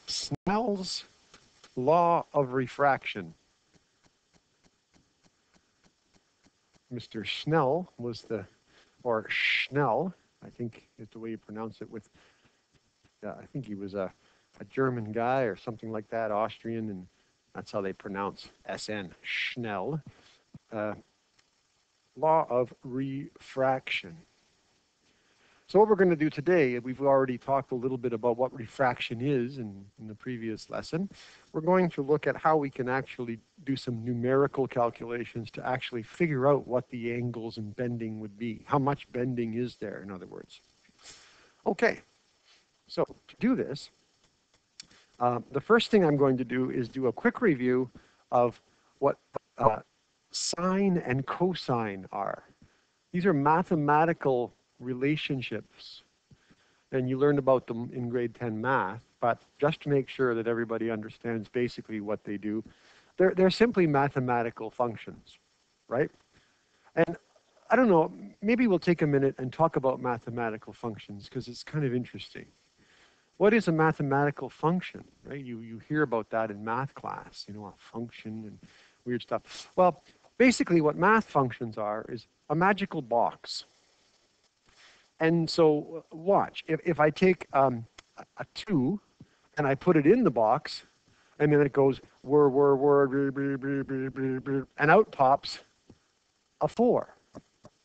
Snell's Law of Refraction. Mr. Snell was the, or Snell, I think is the way you pronounce it with, I think he was a German guy or something like that, Austrian, and that's how they pronounce SN, Snell. Law of refraction. So what we're going to do today, we've already talked a little bit about what refraction is in the previous lesson. We're going to look at how we can actually do some numerical calculations to actually figure out what the angles and bending would be. How much bending is there, in other words. Okay, so to do this, the first thing I'm going to do is do a quick review of what sine and cosine are. These are mathematical relationships, and you learned about them in grade 10 math, but just to make sure that everybody understands basically what they do, they're simply mathematical functions, right? And I don't know, maybe we'll take a minute and talk about mathematical functions because it's kind of interesting. What is a mathematical function, right? You hear about that in math class, you know, a function and weird stuff. Well, basically what math functions are is a magical box. And so watch, if I take a 2 and I put it in the box, and then it goes and out pops a 4.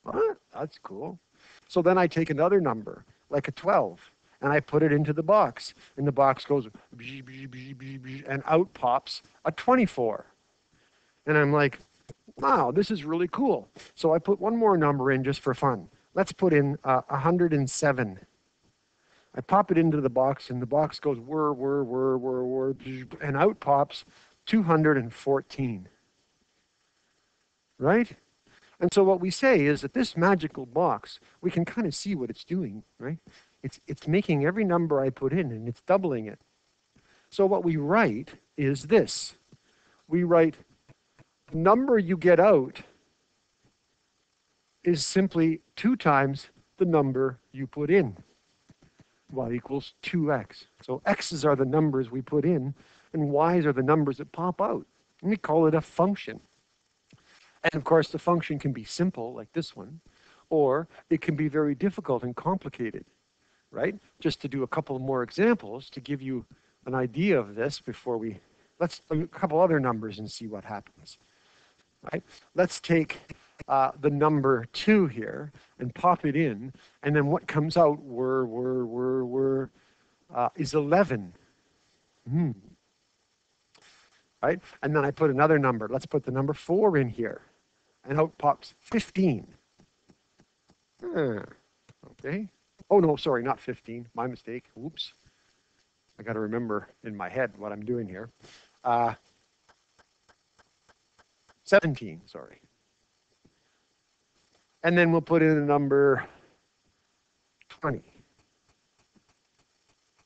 Huh? That's cool. So then I take another number, like a 12, and I put it into the box, and the box goes and out pops a 24. And I'm like, wow, this is really cool. So I put one more number in just for fun. Let's put in 107. I pop it into the box, and the box goes and out pops 214. Right? And so what we say is that this magical box, we can kind of see what it's doing, right? It's making every number I put in, and it's doubling it. So what we write is this. We write the number you get out is simply 2 times the number you put in. Y equals 2x. So x's are the numbers we put in, and y's are the numbers that pop out. And we call it a function. And of course, the function can be simple, like this one, or it can be very difficult and complicated, right? Just to do a couple more examples to give you an idea of this before let's do a couple other numbers and see what happens, right? Let's take the number 2 here and pop it in, and then what comes out is 11. Right? And then I put another number. Let's put the number 4 in here, and out pops 15. Okay. Oh no, sorry, not 15. My mistake. Whoops. I got to remember in my head what I'm doing here. 17, sorry. And then we'll put in a number 20.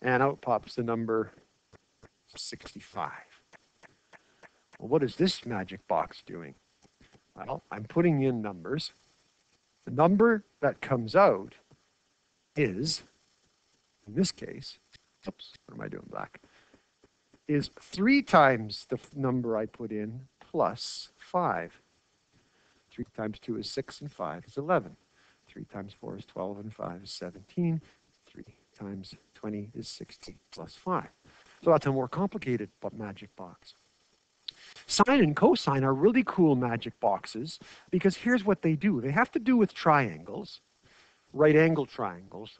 And out pops the number 65. Well, what is this magic box doing? Well, I'm putting in numbers. The number that comes out is, in this case, oops, what am I doing back? Is 3 times the number I put in plus 5. 3 times 2 is 6, and 5 is 11. 3 times 4 is 12, and 5 is 17. 3 times 20 is 60 plus 5. So that's a more complicated magic box. Sine and cosine are really cool magic boxes because here's what they do. They have to do with triangles, right angle triangles.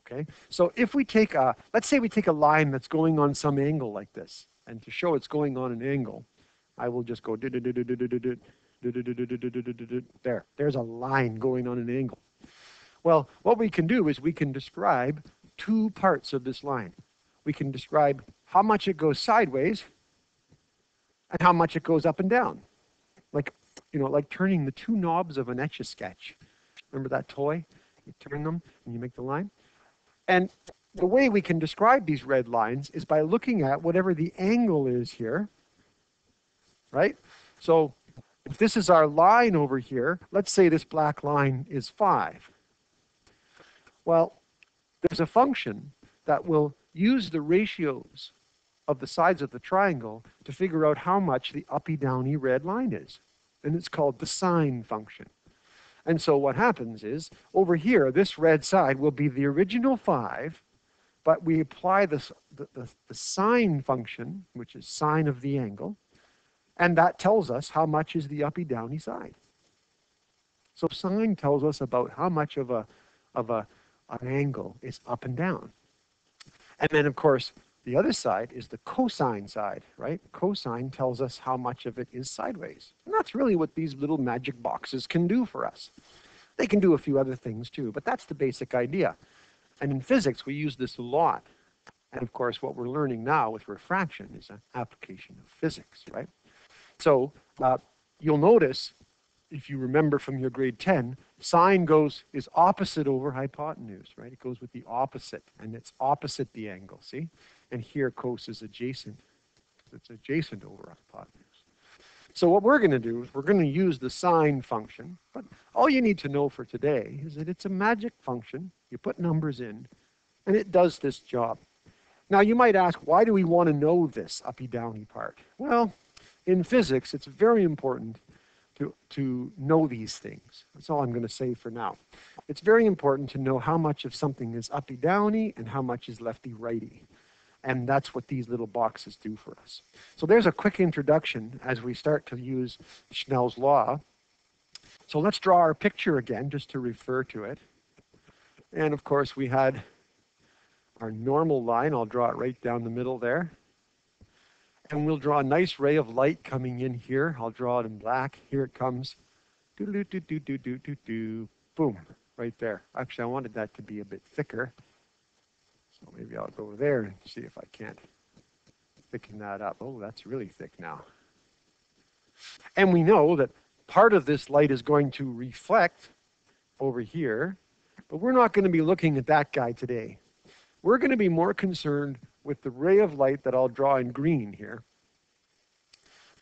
Okay, so if we take let's say we take a line that's going on some angle like this, and to show it's going on an angle, I will just go there. There's a line going on an angle. Well, what we can do is we can describe 2 parts of this line. We can describe how much it goes sideways and how much it goes up and down. Like, you know, like turning the 2 knobs of an Etch-a-Sketch. Remember that toy? You turn them and you make the line. And the way we can describe these red lines is by looking at whatever the angle is here, right? So if this is our line over here, let's say this black line is 5. Well, there's a function that will use the ratios of the sides of the triangle to figure out how much the uppy-downy red line is. And it's called the sine function. And so what happens is, over here, this red side will be the original 5, but we apply the sine function, which is sine of the angle, and that tells us how much is the uppy-downy side. So sine tells us about how much of an angle is up and down. And then, of course, the other side is the cosine side, right? Cosine tells us how much of it is sideways. And that's really what these little magic boxes can do for us. They can do a few other things too, but that's the basic idea. And in physics, we use this a lot. And of course, what we're learning now with refraction is an application of physics, right? So you'll notice, if you remember from your grade 10, sine is opposite over hypotenuse, right? It goes with the opposite, and it's opposite the angle, see? And here cos is adjacent. It's adjacent over hypotenuse. So what we're going to do is we're going to use the sine function, but all you need to know for today is that it's a magic function. You put numbers in, and it does this job. Now you might ask, why do we want to know this uppy-downy part? Well, in physics, it's very important to know these things. That's all I'm going to say for now. It's very important to know how much of something is uppy-downy and how much is lefty-righty. And that's what these little boxes do for us. So there's a quick introduction as we start to use Snell's Law. So let's draw our picture again, just to refer to it. And of course, we had our normal line. I'll draw it right down the middle there. And we'll draw a nice ray of light coming in here. I'll draw it in black. Here it comes. Boom, right there. Actually, I wanted that to be a bit thicker. So maybe I'll go there and see if I can't thicken that up. Oh, that's really thick now. And we know that part of this light is going to reflect over here, but we're not going to be looking at that guy today. We're going to be more concerned with the ray of light that I'll draw in green here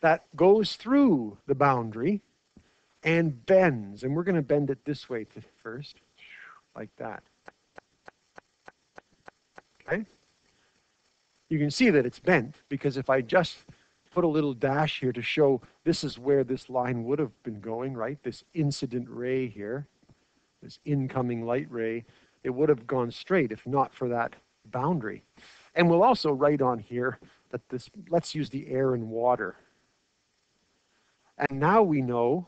that goes through the boundary and bends. And we're going to bend it this way first, like that. Okay? You can see that it's bent because if I just put a little dash here to show this is where this line would have been going, right? This incident ray here, this incoming light ray, it would have gone straight if not for that boundary. And we'll also write on here that this, let's use the air and water. And now we know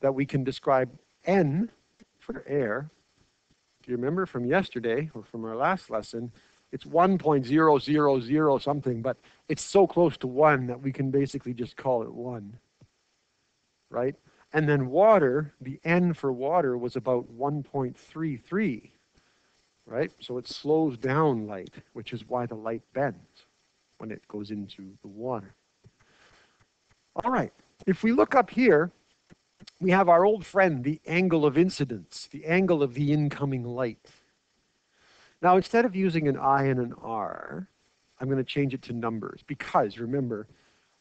that we can describe N for air. Do you remember from yesterday or from our last lesson? It's 1.000 something, but it's so close to 1 that we can basically just call it 1, right? And then water, the N for water was about 1.33, right? So it slows down light, which is why the light bends when it goes into the water. All right, if we look up here, we have our old friend, the angle of incidence, the angle of the incoming light. Now, instead of using an I and an R, I'm going to change it to numbers because, remember,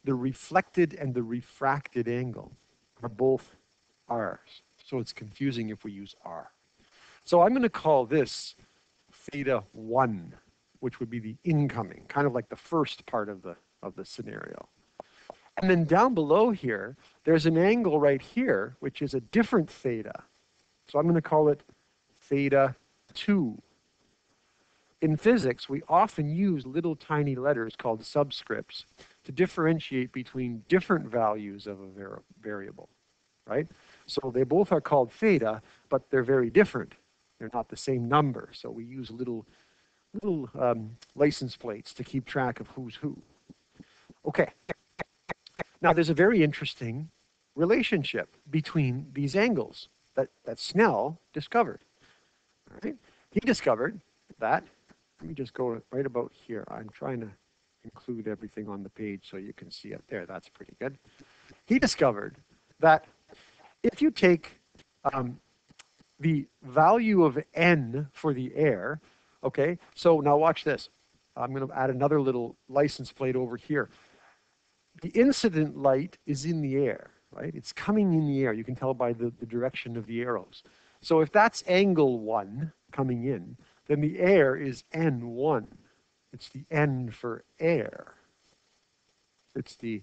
the reflected and the refracted angle are both R's. So it's confusing if we use R. So I'm going to call this theta 1, which would be the incoming, kind of like the first part of the scenario. And then down below here, there's an angle right here, which is a different theta. So I'm going to call it theta 2. In physics, we often use little tiny letters called subscripts to differentiate between different values of a variable, right? So they both are called theta, but they're very different. They're not the same number. So we use little license plates to keep track of who's who. Okay. Now, there's a very interesting relationship between these angles that Snell discovered. All right? He discovered that. Let me just go right about here. I'm trying to include everything on the page so you can see it there. That's pretty good. He discovered that if you take the value of N for the air, okay, so now watch this. I'm going to add another little license plate over here. The incident light is in the air, right? It's coming in the air. You can tell by the direction of the arrows. So if that's angle 1 coming in, then the air is N1. It's the N for air, It's the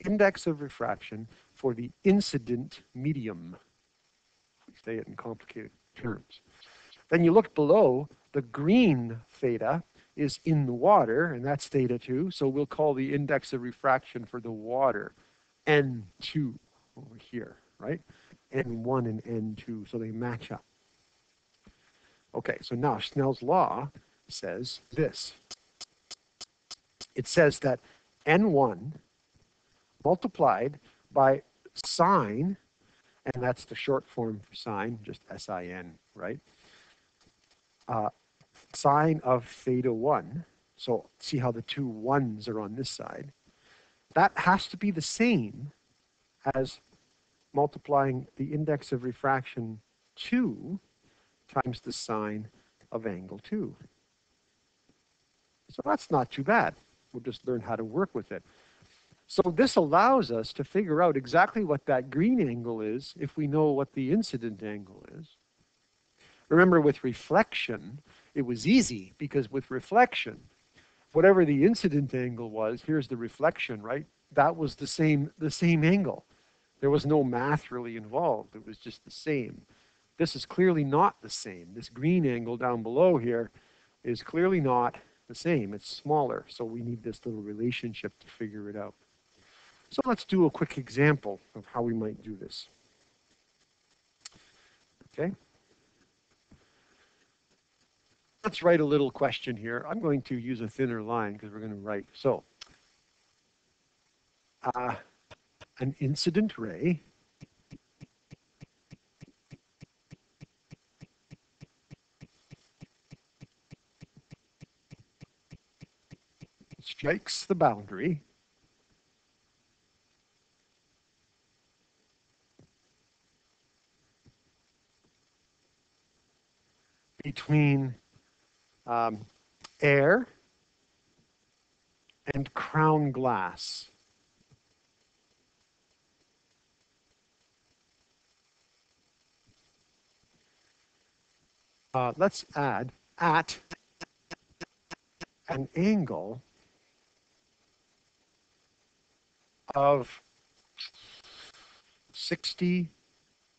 index of refraction for the incident medium. We say it in complicated terms. Then you look below, the green theta is in the water, and that's theta 2. So we'll call the index of refraction for the water N2 over here, right? N1 and N2, so they match up. Okay, so now Snell's law says this. It says that N1 multiplied by sine, and that's the short form for sine, just S-I-N, right? Sine of theta 1, so see how the two ones are on this side, that has to be the same as multiplying the index of refraction 2 times the sine of angle 2. So that's not too bad. We'll just learn how to work with it. So this allows us to figure out exactly what that green angle is if we know what the incident angle is. Remember, with reflection, it was easy because with reflection, whatever the incident angle was, here's the reflection, right? That was the same angle. There was no math really involved. It was just the same. This is clearly not the same. This green angle down below here is clearly not the same. It's smaller, so we need this little relationship to figure it out. So let's do a quick example of how we might do this. Okay? Let's write a little question here. I'm going to use a thinner line because we're going to write. So, an incident ray strikes the boundary between air and crown glass. Let's add at an angle of 60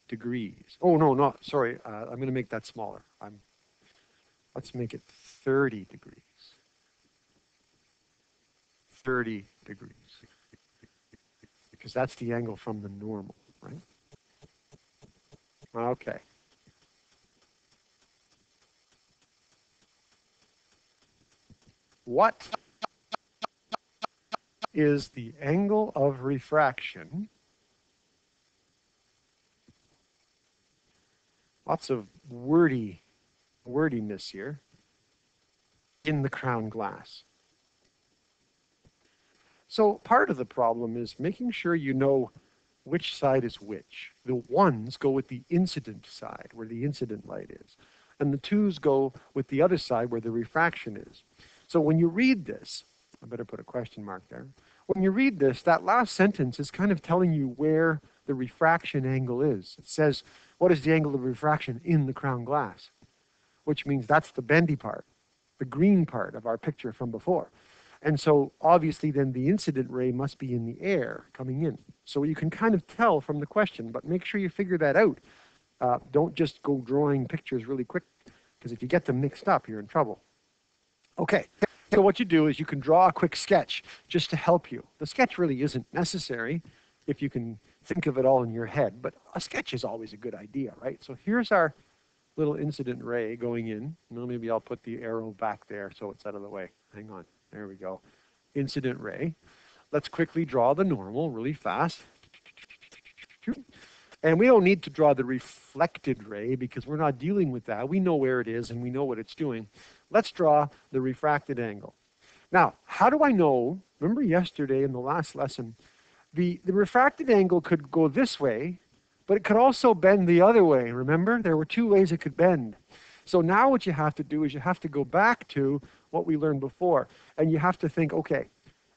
degrees. Oh, no, not, sorry. I'm going to make that smaller. Let's make it 30 degrees. 30 degrees. Because that's the angle from the normal, right? Okay. What is the angle of refraction? Lots of wordiness here in the crown glass. So part of the problem is making sure you know which side is which. The ones go with the incident side, where the incident light is. And the twos go with the other side, where the refraction is. So when you read this, I better put a question mark there. When you read this, that last sentence is kind of telling you where the refraction angle is. It says, what is the angle of refraction in the crown glass? Which means that's the bendy part, the green part of our picture from before. And so obviously then the incident ray must be in the air coming in. So you can kind of tell from the question, but make sure you figure that out. Don't just go drawing pictures really quick, because if you get them mixed up, you're in trouble. Okay, so what you do is you can draw a quick sketch just to help you. The sketch really isn't necessary if you can think of it all in your head, but a sketch is always a good idea, right? So here's our little incident ray going in. Well, maybe I'll put the arrow back there so it's out of the way. Hang on. There we go. Incident ray. Let's quickly draw the normal really fast. And we don't need to draw the reflected ray because we're not dealing with that. We know where it is and we know what it's doing. Let's draw the refracted angle. Now, how do I know? Remember yesterday in the last lesson, the refracted angle could go this way, but it could also bend the other way. Remember? There were two ways it could bend. So now what you have to do is you have to go back to what we learned before. And you have to think, okay,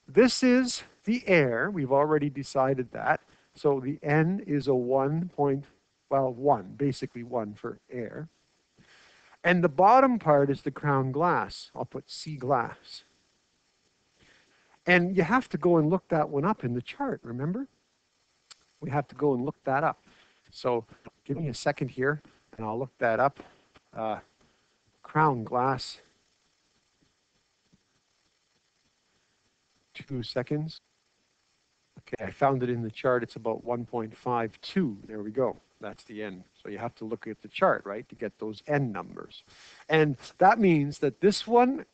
this is the air. We've already decided that. So the N is a 1, basically 1 for air. And the bottom part is the crown glass. I'll put C glass. And you have to go and look that one up in the chart, remember? We have to go and look that up. So give me a second here, and I'll look that up. Crown glass, 2 seconds. Okay, I found it in the chart. It's about 1.52. There we go. That's the N. So you have to look at the chart, right, to get those N numbers. And that means that this one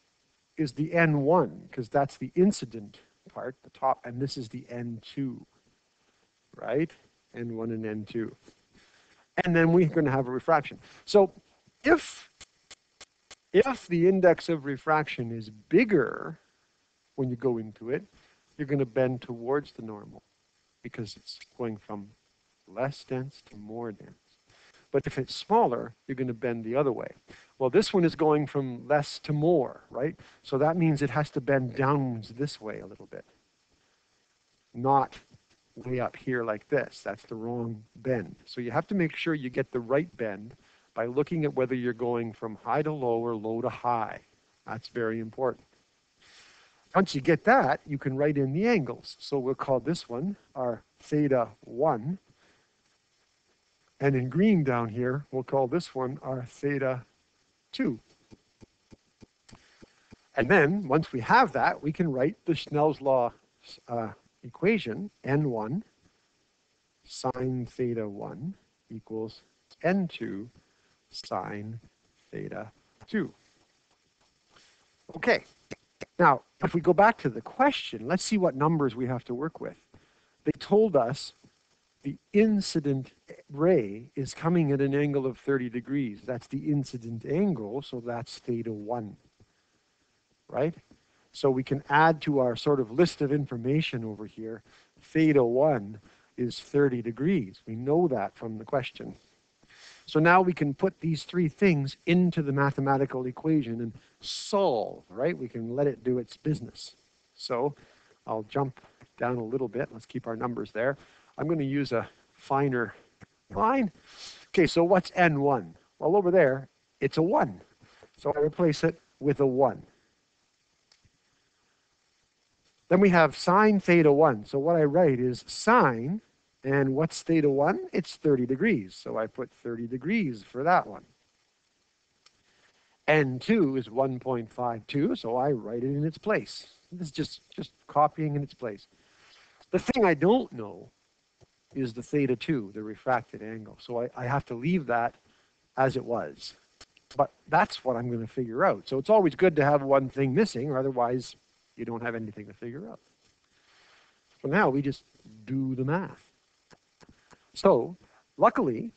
is the N1, because that's the incident part, the top, and this is the N2, right? N1 and N2. And then we're going to have a refraction. So if the index of refraction is bigger when you go into it, you're going to bend towards the normal because it's going from less dense to more dense. But if it's smaller, you're going to bend the other way. Well, this one is going from less to more, right? So that means it has to bend downwards this way a little bit, not way up here like this. That's the wrong bend. So you have to make sure you get the right bend by looking at whether you're going from high to low or low to high. That's very important. Once you get that, you can write in the angles. So we'll call this one our theta 1. And in green down here, we'll call this one our theta 2. And then, once we have that, we can write the Snell's Law equation, N1 sine theta 1 equals N2 sine theta 2. Okay. Now, if we go back to the question, let's see what numbers we have to work with. They told us the incident ray is coming at an angle of 30 degrees. That's the incident angle, so that's theta 1, right? So we can add to our sort of list of information over here, theta 1 is 30 degrees. We know that from the question. So now we can put these three things into the mathematical equation and solve, right? We can let it do its business. So I'll jump down a little bit. Let's keep our numbers there. I'm going to use a finer line. Okay, so what's N1? Well, over there, it's a 1. So I replace it with a 1. Then we have sine theta 1. So what I write is sine, and what's theta 1? It's 30 degrees. So I put 30 degrees for that one. N2 is 1.52, so I write it in its place. This is just copying in its place. The thing I don't know is the theta 2, the refracted angle. So I have to leave that as it was. But that's what I'm going to figure out. So it's always good to have one thing missing, or otherwise you don't have anything to figure out. So now we just do the math. So luckily,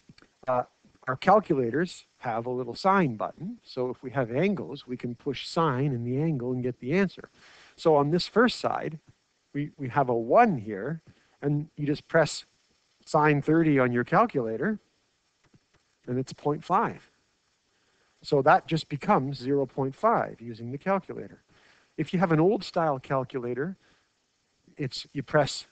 our calculators have a little sign button. So if we have angles, we can push sign in the angle and get the answer. So on this first side, we have a 1 here, and you just press sine 30 on your calculator, and it's 0.5. So that just becomes 0.5 using the calculator. If you have an old style calculator, it's you press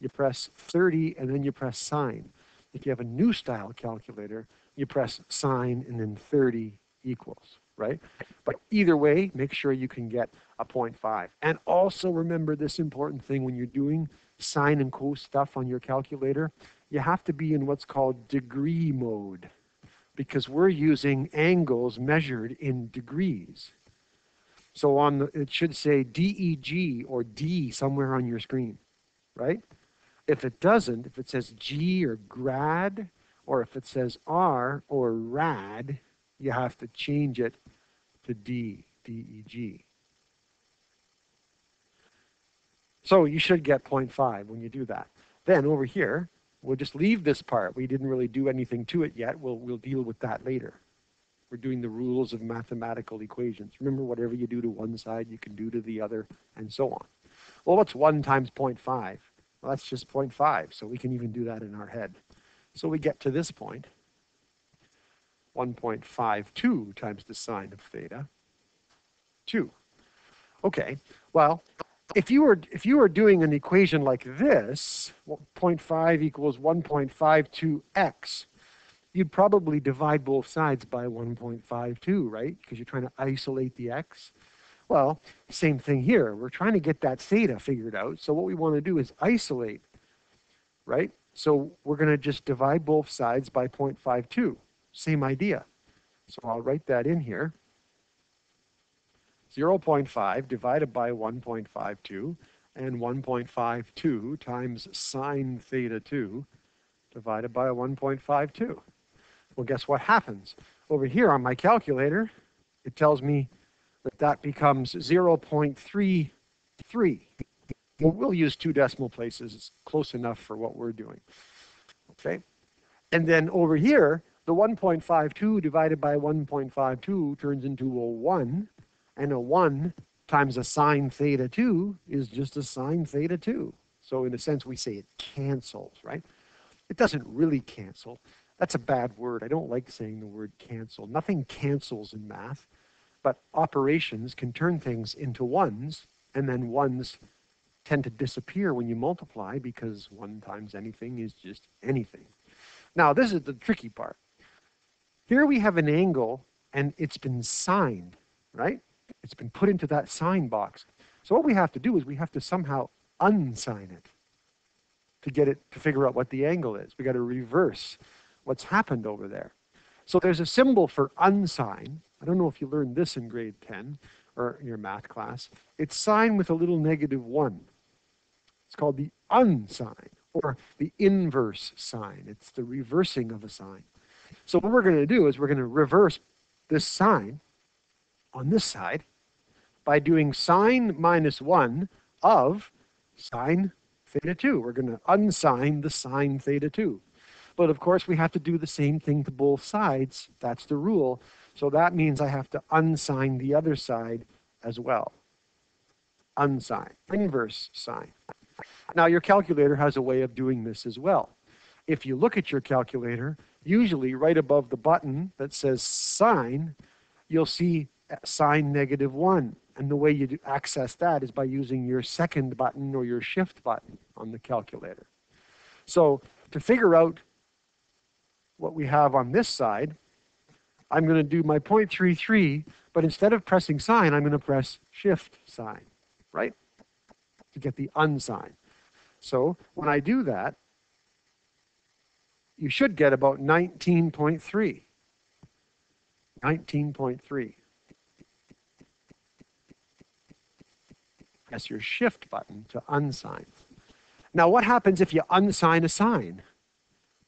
30 and then you press sine. If you have a new style calculator, you press sine and then 30 equals, right? But either way, make sure you can get a 0.5. And also remember this important thing when you're doing sine and cos stuff on your calculator, you have to be in what's called degree mode, because we're using angles measured in degrees. So it should say DEG or D somewhere on your screen, right? If it doesn't, if it says G or grad, or if it says R or rad, you have to change it to D, DEG. So you should get 0.5 when you do that. Then over here, we'll just leave this part. We didn't really do anything to it yet. We'll deal with that later. We're doing the rules of mathematical equations. Remember, whatever you do to one side, you can do to the other, and so on. Well, what's 1 times 0.5? Well, that's just 0.5, so we can even do that in our head. So we get to this point, 1.52 times the sine of theta, 2. Okay, well, if you were doing an equation like this, 0.5 equals 1.52x, you'd probably divide both sides by 1.52, right? Because you're trying to isolate the x. Well, same thing here. We're trying to get that theta figured out. So what we want to do is isolate, right? So we're going to just divide both sides by 0.52. Same idea. So I'll write that in here. 0.5 divided by 1.52, and 1.52 times sine theta 2 divided by 1.52. Well, guess what happens? Over here on my calculator, it tells me that that becomes 0.33. Well, we'll use 2 decimal places. It's close enough for what we're doing. Okay? And then over here, the 1.52 divided by 1.52 turns into a 1, and a 1 times a sine theta 2 is just a sine theta 2. So in a sense, we say it cancels, right? It doesn't really cancel. That's a bad word. I don't like saying the word cancel. Nothing cancels in math, but operations can turn things into ones, and then ones tend to disappear when you multiply because 1 times anything is just anything. Now, this is the tricky part. Here we have an angle, and it's been signed, right? It's been put into that sign box. So what we have to do is we have to somehow unsign it to get it to figure out what the angle is. We got to reverse what's happened over there. So there's a symbol for unsign. I don't know if you learned this in grade 10 or in your math class. It's sign with a little -1. It's called the unsign or the inverse sign. It's the reversing of a sign. So what we're going to do is we're going to reverse this sign on this side by doing sine -1 of sine theta 2. We're going to unsign the sine theta 2. But of course, we have to do the same thing to both sides. That's the rule. So that means I have to unsign the other side as well. Unsign, inverse sign. Now, your calculator has a way of doing this as well. If you look at your calculator, usually right above the button that says sine, you'll see sine -1. And the way you access that is by using your second button or your shift button on the calculator. So to figure out what we have on this side, I'm going to do my 0.33, but instead of pressing sine, I'm going to press shift sign, right? To get the unsign. So when I do that, you should get about 19.3. 19.3. Press your shift button to unsign. Now what happens if you unsign a sign?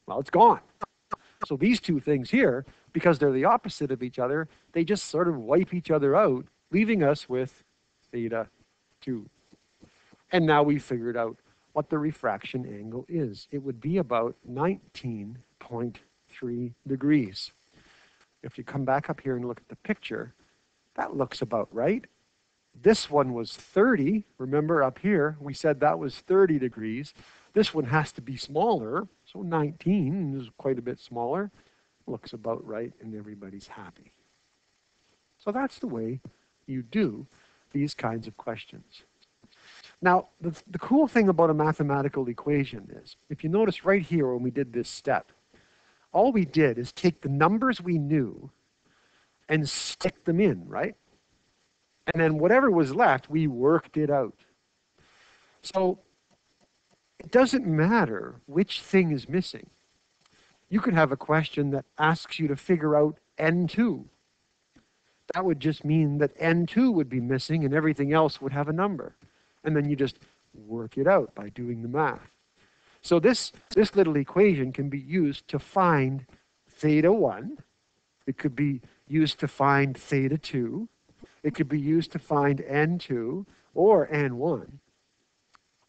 Well, it's gone. So these two things here, because they're the opposite of each other, they just sort of wipe each other out, leaving us with theta 2. And now we've figured out what the refraction angle is. It would be about 19.3 degrees. If you come back up here and look at the picture, that looks about right. This one was 30. Remember up here, we said that was 30 degrees. This one has to be smaller, so 19 is quite a bit smaller. Looks about right, and everybody's happy. So that's the way you do these kinds of questions. Now, the cool thing about a mathematical equation is, if you notice right here when we did this step, all we did is take the numbers we knew and stick them in, right? And then whatever was left, we worked it out. So it doesn't matter which thing is missing. You could have a question that asks you to figure out N2. That would just mean that N2 would be missing and everything else would have a number. And then you just work it out by doing the math. So this little equation can be used to find theta 1. It could be used to find theta 2. It could be used to find N2 or N1.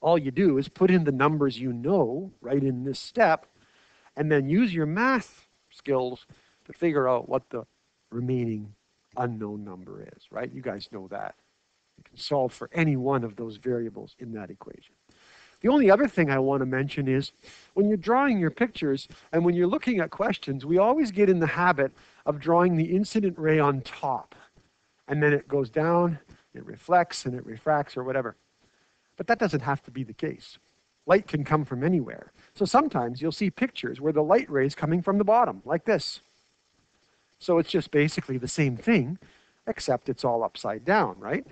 All you do is put in the numbers you know right in this step, and then use your math skills to figure out what the remaining unknown number is, right? You guys know that. You can solve for any one of those variables in that equation. The only other thing I want to mention is when you're drawing your pictures and when you're looking at questions, we always get in the habit of drawing the incident ray on top. And then it goes down, it reflects, and it refracts or whatever. But that doesn't have to be the case. Light can come from anywhere. So sometimes you'll see pictures where the light ray is coming from the bottom, like this. So it's just basically the same thing, except it's all upside down, right?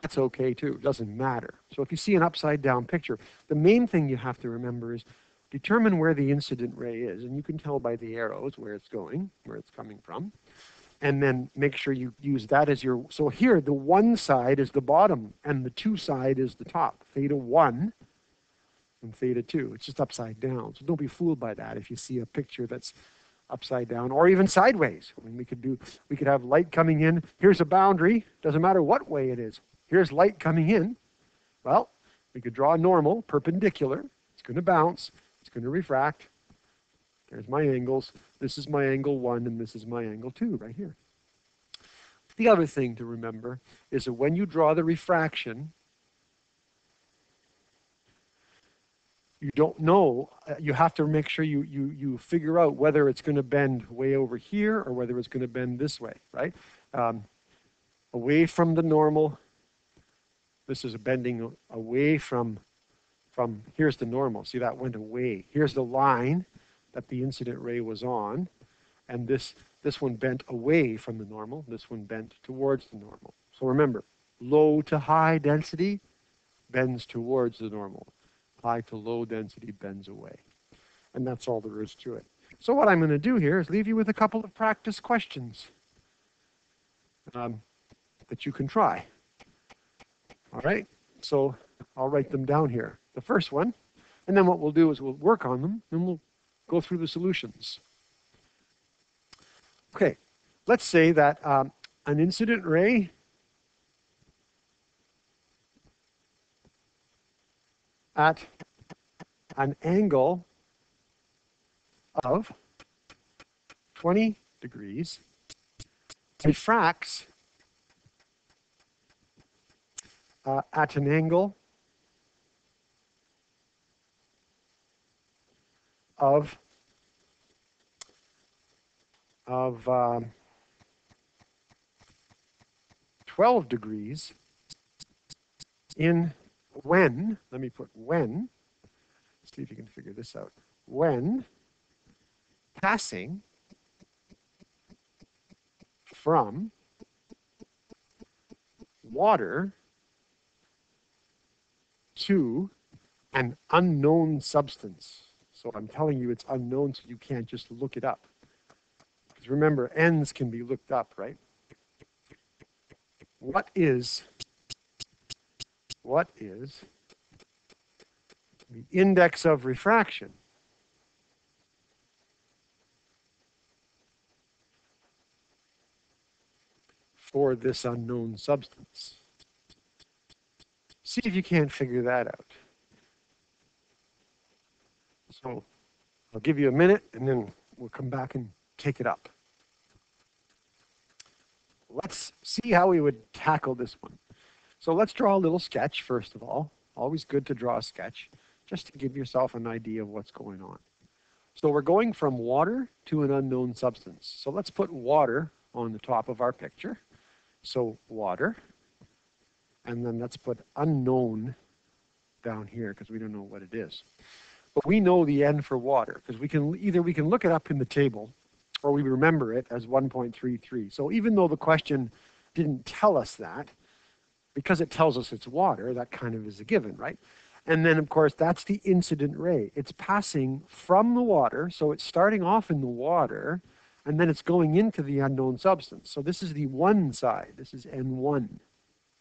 That's okay too. It doesn't matter. So if you see an upside down picture, the main thing you have to remember is determine where the incident ray is. And you can tell by the arrows where it's going, where it's coming from. And then make sure you use that as your, so here the 1 side is the bottom and the 2 side is the top. Theta 1 and theta 2. It's just upside down. So don't be fooled by that if you see a picture that's upside down or even sideways. I mean, we could have light coming in. Here's a boundary. Doesn't matter what way it is. Here's light coming in. Well, we could draw a normal, perpendicular. It's going to bounce. It's going to refract. There's my angles. This is my angle 1, and this is my angle 2 right here. The other thing to remember is that when you draw the refraction, you don't know. You have to make sure you figure out whether it's going to bend way over here or whether it's going to bend this way, right? Away from the normal. This is a bending away from, here's the normal. See, that went away. Here's the line that the incident ray was on. And this one bent away from the normal. This one bent towards the normal. So remember, low to high density bends towards the normal. High to low density bends away. And that's all there is to it. So what I'm going to do here is leave you with a couple of practice questions that you can try. All right, so I'll write them down here. The first one, and then what we'll do is we'll work on them, and we'll go through the solutions. Okay, let's say that an incident ray at an angle of 20 degrees refracts at an angle of 12 degrees in when, let me put when, see if you can figure this out, when passing from water to an unknown substance. So I'm telling you it's unknown, so you can't just look it up. Because remember, ends can be looked up, right? What is the index of refraction for this unknown substance? See if you can't figure that out. So I'll give you a minute, and then we'll come back and take it up. Let's see how we would tackle this one. So let's draw a little sketch, first of all. Always good to draw a sketch, just to give yourself an idea of what's going on. So we're going from water to an unknown substance. So let's put water on the top of our picture. So water. And then let's put unknown down here, because we don't know what it is. But we know the N for water, because we can look it up in the table, or we remember it as 1.33. So even though the question didn't tell us that, because it tells us it's water, that kind of is a given, right? And then, of course, that's the incident ray. It's passing from the water, so it's starting off in the water, and then it's going into the unknown substance. So this is the one side. This is N1,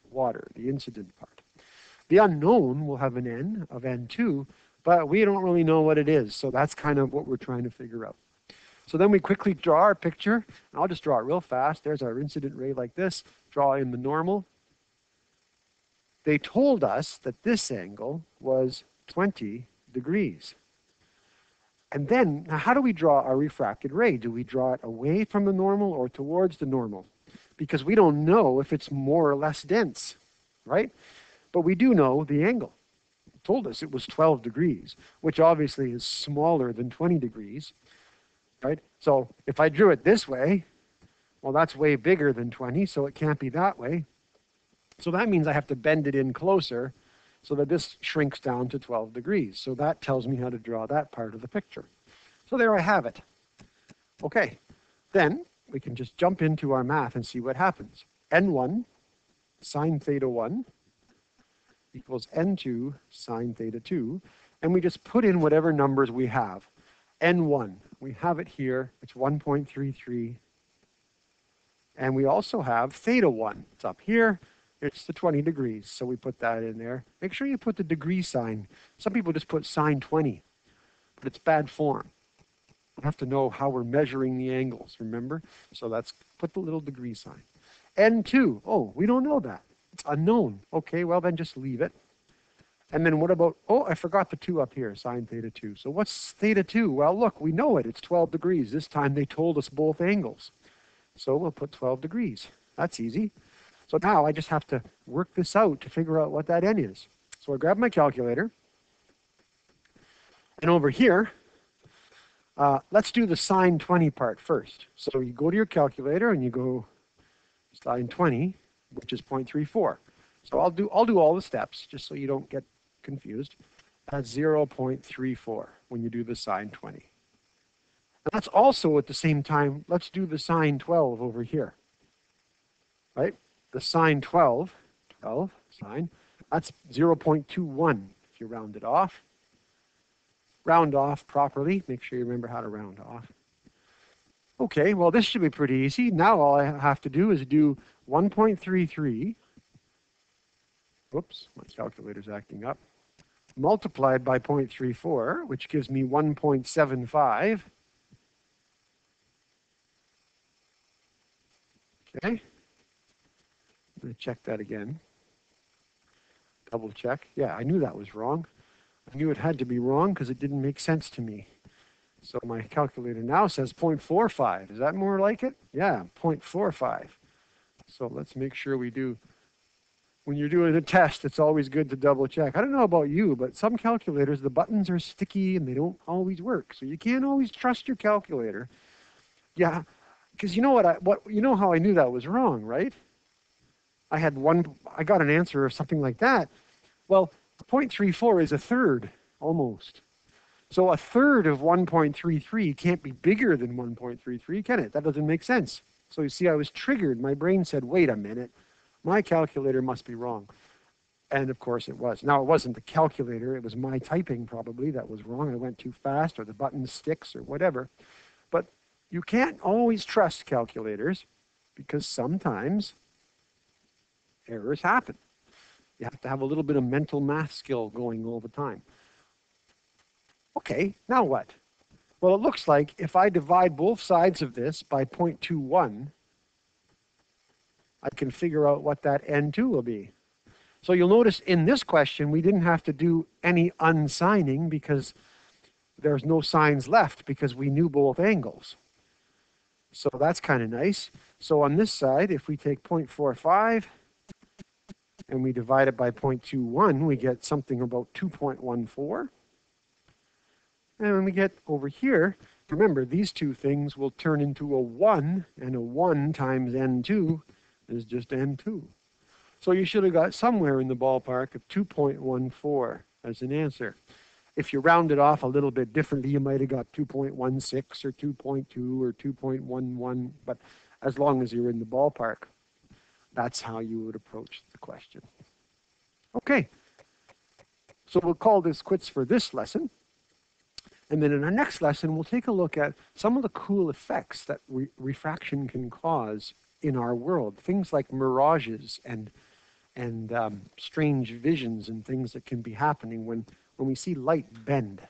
water, the incident part. The unknown will have an N of N2, but we don't really know what it is. So that's kind of what we're trying to figure out. So then we quickly draw our picture. And I'll just draw it real fast. There's our incident ray like this. Draw in the normal. They told us that this angle was 20 degrees. And then, now how do we draw our refracted ray? Do we draw it away from the normal or towards the normal? Because we don't know if it's more or less dense, right? But we do know the angle. It told us it was 12 degrees, which obviously is smaller than 20 degrees, right? So if I drew it this way, well, that's way bigger than 20, so it can't be that way. So that means I have to bend it in closer so that this shrinks down to 12 degrees. So that tells me how to draw that part of the picture. So there I have it. Okay, then we can just jump into our math and see what happens. N1 sine theta 1 equals n2 sine theta 2. And we just put in whatever numbers we have. n1, we have it here. It's 1.33. And we also have theta 1. It's up here. It's the 20 degrees. So we put that in there. Make sure you put the degree sign. Some people just put sine 20, but it's bad form. We have to know how we're measuring the angles, remember? So let's put the little degree sign. n2, oh, we don't know that. It's unknown. Okay, well then just leave it. And then what about, oh, I forgot the 2 up here, sine theta 2. So what's theta 2? Well, look, we know it. It's 12 degrees. This time they told us both angles. So we'll put 12 degrees. That's easy. So now I just have to work this out to figure out what that n is. So I grab my calculator. And over here, let's do the sine 20 part first. So you go to your calculator and you go sine 20, which is 0.34. So I'll do all the steps just so you don't get confused. That's 0.34 when you do the sine 20. And that's also at the same time, let's do the sine 12 over here. Right? The sine 12 sine, that's 0.21 if you round it off. Round off properly. Make sure you remember how to round off. Okay, well, this should be pretty easy. Now all I have to do is do 1.33. Whoops, my calculator's acting up. Multiplied by 0.34, which gives me 1.75. Okay. I'm going to check that again. Double check. Yeah, I knew that was wrong. I knew it had to be wrong because it didn't make sense to me. So my calculator now says 0.45. Is that more like it? Yeah, 0.45. So let's make sure we do. When you're doing a test, it's always good to double check. I don't know about you, but some calculators, the buttons are sticky and they don't always work. So you can't always trust your calculator. Yeah, because you know you know how I knew that was wrong, right? I got an answer or something like that. Well, 0.34 is a third, almost. So a third of 1.33 can't be bigger than 1.33, can it? That doesn't make sense. So you see, I was triggered. My brain said, wait a minute, my calculator must be wrong. And of course it was. Now, it wasn't the calculator. It was my typing probably that was wrong. I went too fast, or the button sticks, or whatever. But you can't always trust calculators because sometimes errors happen. You have to have a little bit of mental math skill going all the time. Okay, now what? Well, it looks like if I divide both sides of this by 0.21, I can figure out what that n2 will be. So you'll notice in this question, we didn't have to do any unsigning because there's no signs left because we knew both angles. So that's kind of nice. So on this side, if we take 0.45 and we divide it by 0.21, we get something about 2.14. And when we get over here, remember, these two things will turn into a 1, and a 1 times n2 is just n2. So you should have got somewhere in the ballpark of 2.14 as an answer. If you round it off a little bit differently, you might have got 2.16 or 2.2 or 2.11, but as long as you're in the ballpark, that's how you would approach the question. Okay, so we'll call this quits for this lesson. And then in our next lesson, we'll take a look at some of the cool effects that refraction can cause in our world. Things like mirages and strange visions and things that can be happening when we see light bend.